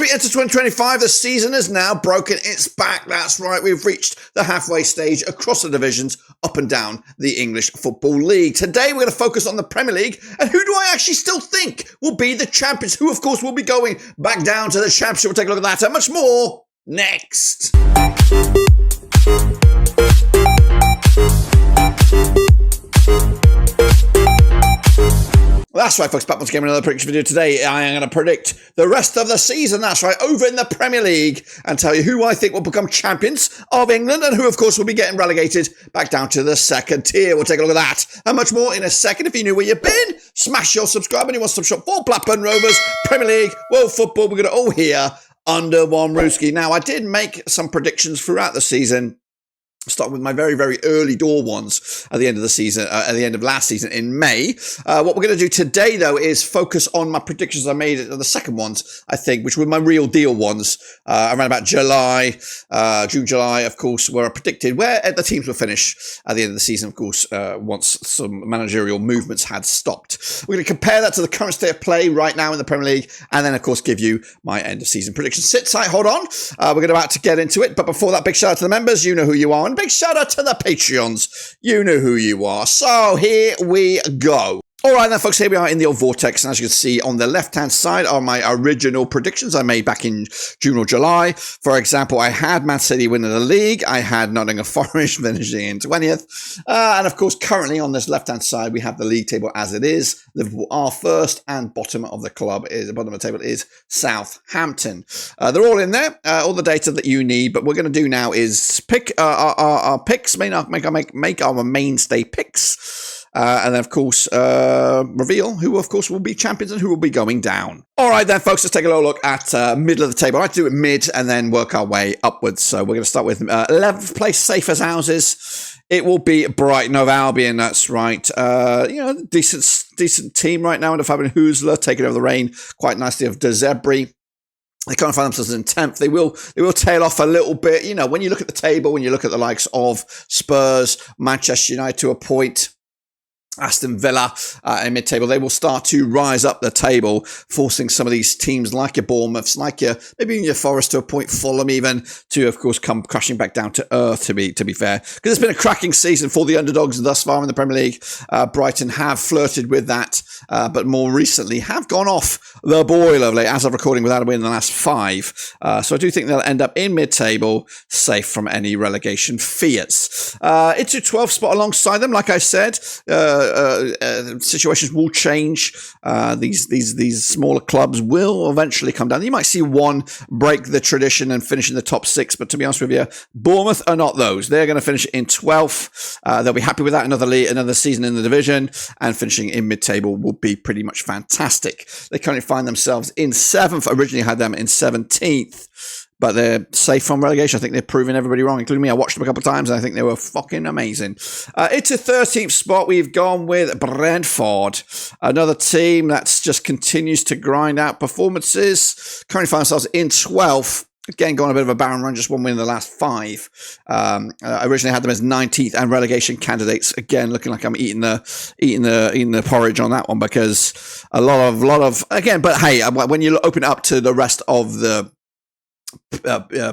We enter 2025, the season has now broken its back. That's right, we've reached the halfway stage across the divisions, up and down the English Football League. Today we're going to focus on the Premier League, and who do I actually still think will be the champions, who of course will be going back down to the Championship. We'll take a look at that and much more next. That's right, folks, back once again with another prediction video. Today I am going to predict the rest of the season, that's right, over in the Premier League, and tell you who I think will become champions of England and who, of course, will be getting relegated back down to the second tier. We'll take a look at that and much more in a second. If you knew where you've been, smash your subscribe and you want some shop for Blackburn Rovers, Premier League, World Football. We're going to all hear under one rooski. Now, I did make some predictions throughout the season. Start with my very, very early door ones at the end of the season, at the end of last season in May. What we're going to do today, though, is focus on my predictions I made, the second ones, I think, which were my real deal ones, around about July, June, July, of course, where I predicted where the teams will finish at the end of the season, of course, once some managerial movements had stopped. We're going to compare that to the current state of play right now in the Premier League, and then, of course, give you my end of season predictions. Sit tight, hold on. We're about to get into it, but before that, big shout out to the members. You know who you are. And big shout out to the Patreons. You know who you are. So here we go. All right, then, folks, here we are in the old vortex. And as you can see on the left-hand side are my original predictions I made back in June or July. For example, I had Man City winning the league. I had Nottingham Forest finishing in 20th. And, of course, currently on this left-hand side, we have the league table as it is. Liverpool are first, and bottom of the bottom of the table is Southampton. They're all in there, all the data that you need. But what we're going to do now is pick our picks, make our mainstay picks. And then, of course, reveal who, of course, will be champions and who will be going down. All right, then, folks, let's take a little look at middle of the table. I like to do it mid and then work our way upwards. So we're going to start with 11th place, safe as houses. It will be Brighton of Albion. That's right. Decent team right now under Fabian Husler, taking over the reign quite nicely of De Zerbi. They can't find themselves in 10th. They will tail off a little bit. You know, when you look at the table, when you look at the likes of Spurs, Manchester United to a point, Aston Villa in mid-table, they will start to rise up the table, forcing some of these teams like your Bournemouths, like maybe even your Forest to a point, Fulham even, to, of course, come crashing back down to earth, to be fair. Because it's been a cracking season for the underdogs thus far in the Premier League. Brighton have flirted with that, but more recently have gone off the boil of late, as of recording, without a win in the last 5. So I do think they'll end up in mid-table, safe from any relegation fears. Into 12th spot alongside them, like I said, situations will change. These smaller clubs will eventually come down. You might see one break the tradition and finish in the top 6, but to be honest with you, Bournemouth are not those. They're going to finish in 12th. They'll be happy with that. Another season in the division, and finishing in mid-table will be pretty much fantastic. They currently find themselves in 7th. Originally had them in 17th. But they're safe from relegation. I think they're proving everybody wrong, including me. I watched them a couple of times, and I think they were fucking amazing. It's a 13th spot. We've gone with Brentford, another team that just continues to grind out performances. Currently find themselves in 12th. Again, going a bit of a barren run, just one win in the last 5. I originally had them as 19th and relegation candidates. Again, looking like I'm eating the porridge on that one, because a lot of again. But hey, when you open it up to the rest of the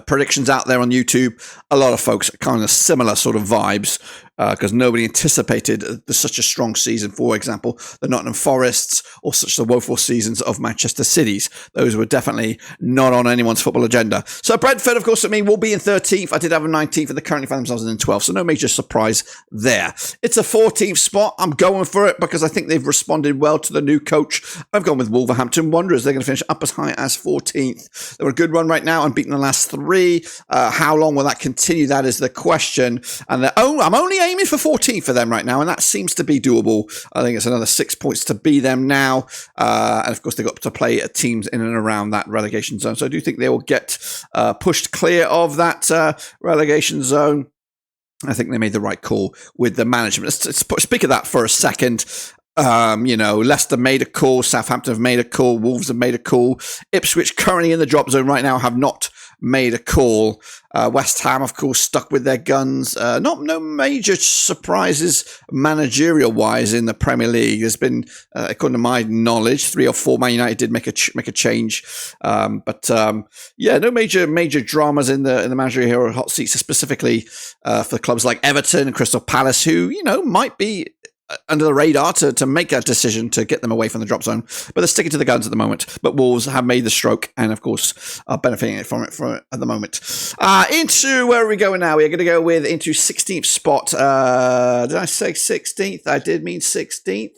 predictions out there on YouTube, a lot of folks are kind of similar sort of vibes, because nobody anticipated such a strong season. For example, the Nottingham Forests, or such the woeful seasons of Manchester Cities. Those were definitely not on anyone's football agenda. So Brentford, of course, will be in 13th. I did have them 19th, and they currently find themselves in 12th. So no major surprise there. It's a 14th spot. I'm going for it because I think they've responded well to the new coach. I've gone with Wolverhampton Wanderers. They're going to finish up as high as 14th. They're a good run right now, unbeaten the last 3. How long will that continue? That is the question. And I'm only aiming for 14 for them right now, and that seems to be doable. I think it's another 6 points to be them now, and of course they've got to play teams in and around that relegation zone, so I do think they will get pushed clear of that relegation zone. I think they made the right call with the management. Let's speak of that for a second. Leicester made a call, Southampton have made a call, Wolves have made a call. Ipswich, currently in the drop zone right now, have not made a call. West Ham, of course, stuck with their guns. No major surprises managerial-wise in the Premier League. There's been, according to my knowledge, 3 or 4. Man United did make a change, but no major dramas in the managerial hot seats, specifically for clubs like Everton and Crystal Palace, who might be under the radar to make a decision to get them away from the drop zone, but they're sticking to the guns at the moment. But Wolves have made the stroke and, of course, are benefiting from it at the moment. Into where are we going now? We're going to go into 16th spot. Did I say 16th? I did mean 16th.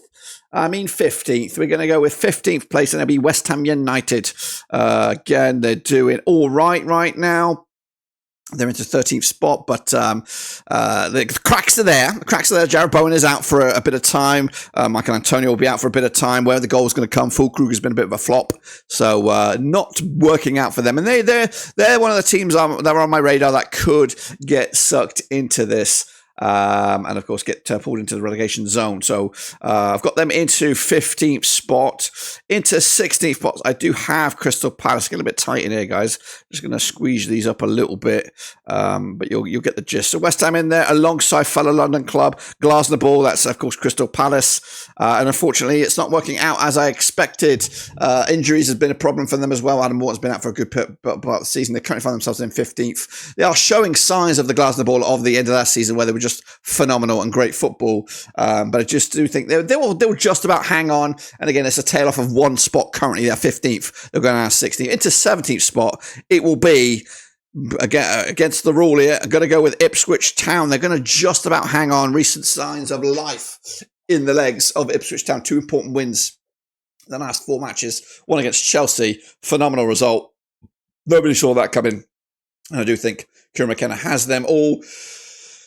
I mean 15th. We're going to go with 15th place, and it'll be West Ham United. Again, they're doing all right now. They're into 13th spot, but the cracks are there. The cracks are there. Jared Bowen is out for a bit of time. Michael Antonio will be out for a bit of time. Where the goal is going to come, Fulkrug has been a bit of a flop, so not working out for them. And they're one of the teams that are on my radar that could get sucked into this. And of course get pulled into the relegation zone. So I've got them into 15th spot. Into 16th spot, I do have Crystal Palace. Getting a bit tight in here, guys. Just going to squeeze these up a little bit, but you'll get the gist. So West Ham in there alongside fellow London club Glasgow Ball. That's of course Crystal Palace, and unfortunately it's not working out as I expected. Injuries has been a problem for them as well. Adam Morton's been out for a good part of the season. They currently find themselves in 15th. They are showing signs of the Glasgow Ball of the end of last season, where they were just phenomenal and great football, but I just do think they will just about hang on. And again, it's a tail off of one spot currently. They're 15th. They're going out 16th into 17th spot. It will be against the rule here. I'm going to go with Ipswich Town. They're going to just about hang on. Recent signs of life in the legs of Ipswich Town. 2 important wins in the last 4 matches. One against Chelsea, phenomenal result. Nobody saw that coming, and I do think Kieran McKenna has them all.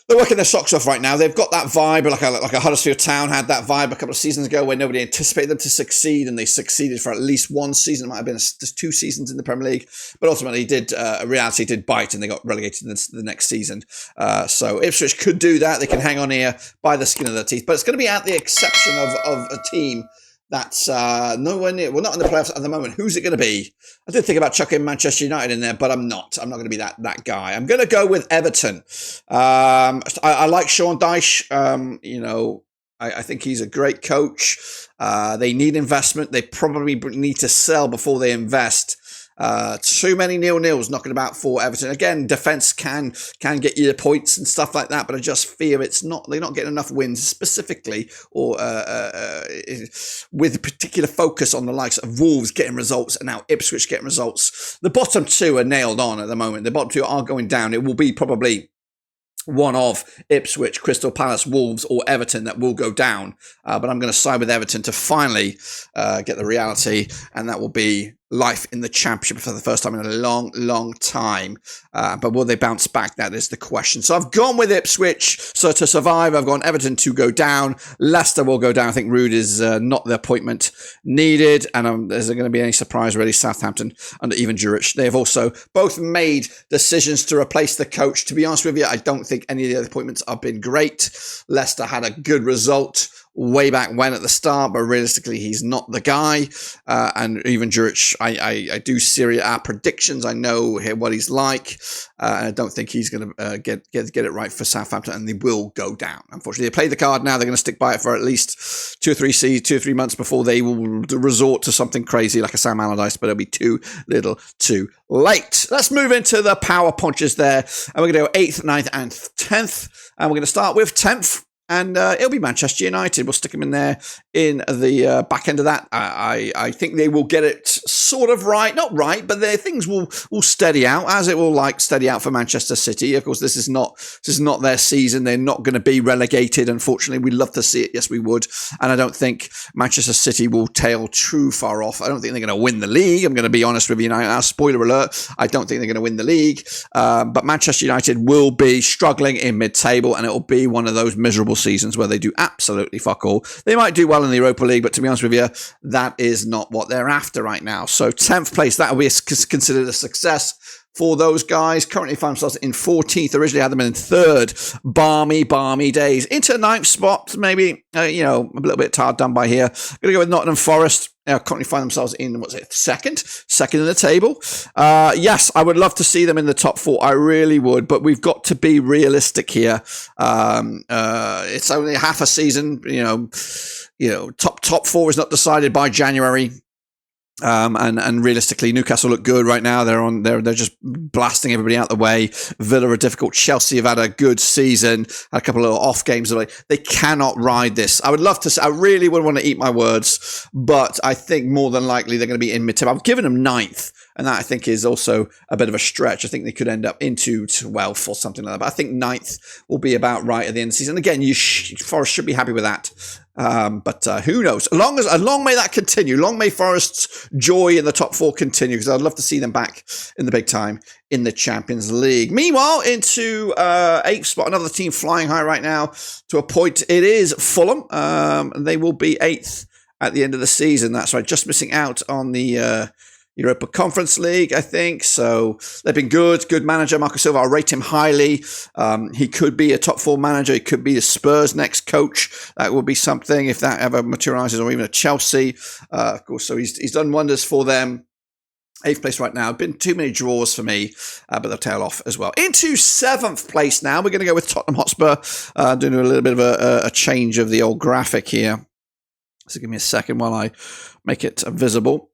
They're working their socks off right now. They've got that vibe, like a Huddersfield Town had that vibe a couple of seasons ago, where nobody anticipated them to succeed, and they succeeded for at least one season. It might have been just 2 seasons in the Premier League, but ultimately reality did bite, and they got relegated the next season. So Ipswich could do that. They can hang on here by the skin of their teeth, but it's going to be at the exception of a team that's nowhere near. We're not in the playoffs at the moment. Who's it going to be? I did think about chucking Manchester United in there, but I'm not. I'm not going to be that guy. I'm going to go with Everton. I like Sean Dyche. I think he's a great coach. They need investment. They probably need to sell before they invest. Too many 0-0s knocking about for Everton. Again, defence can get you the points and stuff like that, but I just fear they're not getting enough wins specifically, or with particular focus on the likes of Wolves getting results and now Ipswich getting results. The bottom 2 are nailed on at the moment. The bottom 2 are going down. It will be probably one of Ipswich, Crystal Palace, Wolves, or Everton that will go down. But I'm going to side with Everton to finally get the reality, and that will be life in the Championship for the first time in a long time. But will they bounce back? That is the question. So I've gone with Ipswich. So to survive, I've gone Everton to go down. Leicester will go down. I think Rude is not the appointment needed. And there's going to be any surprise, really. Southampton under Ivan Juric. They have also both made decisions to replace the coach. To be honest with you, I don't think any of the other appointments have been great. Leicester had a good result way back when at the start, but realistically he's not the guy, and even Juric, I do Serie A predictions. I know what he's like, and I don't think he's going to get it right for Southampton, and they will go down. Unfortunately, they played the card. Now they're going to stick by it for at least 2 or 3 months before they will resort to something crazy like a Sam Allardyce, but it'll be too little too late. Let's move into the power punches there, and we're going to go 8th, 9th and 10th, and we're going to start with 10th. And it'll be Manchester United. We'll stick them in there in the back end of that. I think they will get it sort of right. Not right, but things will steady out, as it will steady out for Manchester City. Of course, this is not their season. They're not going to be relegated, unfortunately. We'd love to see it. Yes, we would. And I don't think Manchester City will tail too far off. I don't think they're going to win the league. I'm going to be honest with you now. Spoiler alert, I don't think they're going to win the league. But Manchester United will be struggling in mid-table, and it will be one of those miserable seasons where they do absolutely fuck all. They might do well in the Europa League, but to be honest with you, that is not what they're after right now. So 10th place, that will be considered a success for those guys. Currently find themselves in 14th. Originally had them in 3rd. Balmy days. Into 9th spot, maybe, a little bit hard done by here. Going to go with Nottingham Forest. currently find themselves in, second in the table. Yes, I would love to see them in the top 4. I really would, but we've got to be realistic here. It's only half a season. Top 4 is not decided by January. And realistically, Newcastle look good right now. They're just blasting everybody out the way. Villa are difficult. Chelsea have had a good season. A couple of off games. They cannot ride this. I would love to. I really would want to eat my words, but I think more than likely they're going to be in mid-table. I've given them 9th. And that, I think, is also a bit of a stretch. I think they could end up into 12th or something like that. But I think 9th will be about right at the end of the season. Again, Forest should be happy with that. But who knows? Long may that continue. Long may Forest's joy in the top 4 continue, because I'd love to see them back in the big time in the Champions League. Meanwhile, into 8th spot, another team flying high right now to a point. It is Fulham. And they will be 8th at the end of the season. That's right. Just missing out on the Europa Conference League, I think. So they've been good manager, Marco Silva. I rate him highly. He could be a top 4 manager. He could be the Spurs' next coach. That would be something if that ever materializes, or even a Chelsea. Of course, so he's done wonders for them. 8th place right now. Been too many draws for me, but they'll tail off as well. Into 7th place now. We're going to go with Tottenham Hotspur. Doing a little bit of a change of the old graphic here. So give me a second while I make it visible.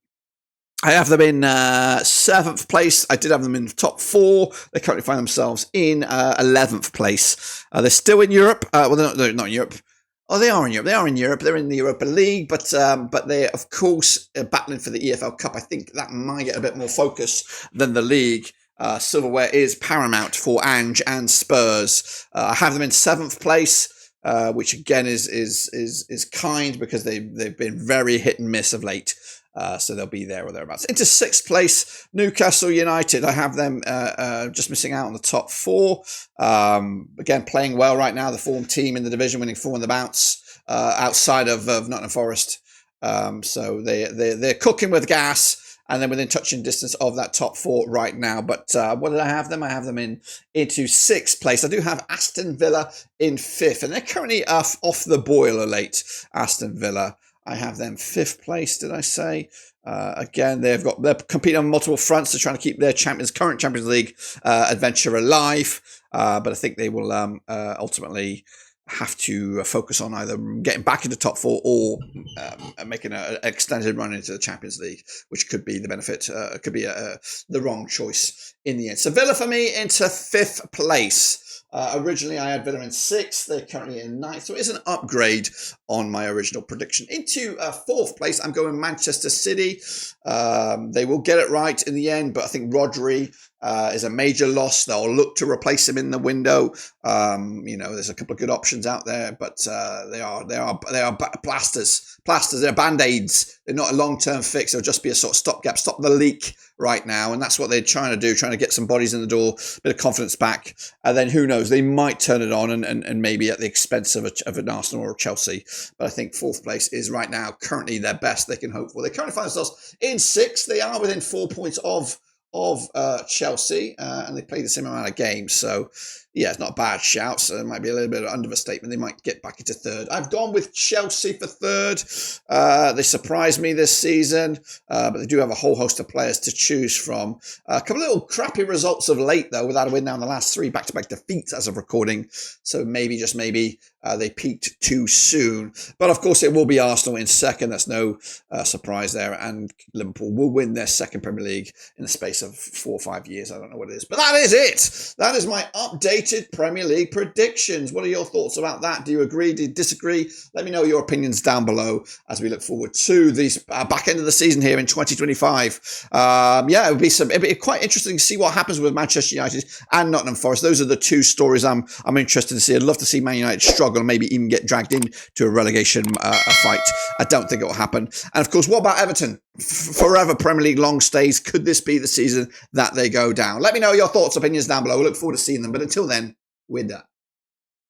I have them in 7th place. I did have them in the top 4. They currently find themselves in 11th place. They're still in Europe. Well, they're not in Europe. Oh, they are in Europe. They are in Europe. They're in the Europa League, but they're, of course, battling for the EFL Cup. I think that might get a bit more focus than the league. Silverware is paramount for Ange and Spurs. I have them in 7th place. Which again is kind, because they've been very hit and miss of late. So they'll be there or thereabouts. Into 6th place, Newcastle United. I have them just missing out on the top 4. Again, playing well right now. The form team in the division, winning 4 on the bounce outside of Nottingham Forest. So they're cooking with gas. And then within touching distance of that top 4 right now. But what did I have them? I have them into 6th place. I do have Aston Villa in 5th. And they're currently off the boiler late, Aston Villa. I have them 5th place, did I say? Again, they're competing on multiple fronts. They're trying to keep their current Champions League adventure alive. But I think they will ultimately have to focus on either getting back into top 4 or making an extended run into the Champions League, which could be the benefit, could be the wrong choice in the end. So Villa for me into 5th place. Originally, I had Villa in 6th. They're currently in 9th. So it is an upgrade on my original prediction. Into 4th place, I'm going Manchester City. They will get it right in the end, but I think Rodri is a major loss. They'll look to replace him in the window. There's a couple of good options out there, but they are plasters. They're band-aids. They're not a long-term fix. They'll just be a sort of stopgap, stop the leak right now, and that's what they're trying to do, trying to get some bodies in the door, a bit of confidence back, and then who knows, they might turn it on and maybe at the expense of an Arsenal or a Chelsea. But I think 4th place is right now currently their best they can hope for. They currently find themselves in 6th. They are within 4 points of Chelsea, and they play the same amount of games. So yeah, it's not a bad shout. So it might be a little bit of understatement. They might get back into 3rd. I've gone with Chelsea for 3rd. They surprised me this season, but they do have a whole host of players to choose from. A couple of little crappy results of late, though, without a win now in the last 3 back-to-back defeats as of recording. So maybe, just maybe, they peaked too soon. But of course, it will be Arsenal in 2nd. That's no surprise there. And Liverpool will win their 2nd Premier League in the space of 4 or 5 years. I don't know what it is. But that is it. That is my updated Premier League predictions. What are your thoughts about that? Do you agree? Do you disagree? Let me know your opinions down below as we look forward to the back end of the season here in 2025. It'd be quite interesting to see what happens with Manchester United and Nottingham Forest. Those are the 2 stories I'm interested to see. I'd love to see Man United struggle and maybe even get dragged into a relegation fight. I don't think it will happen. And of course, what about Everton? Forever Premier League long stays. Could this be the season that they go down? Let me know your thoughts, opinions down below. We look forward to seeing them. But until then, we're done.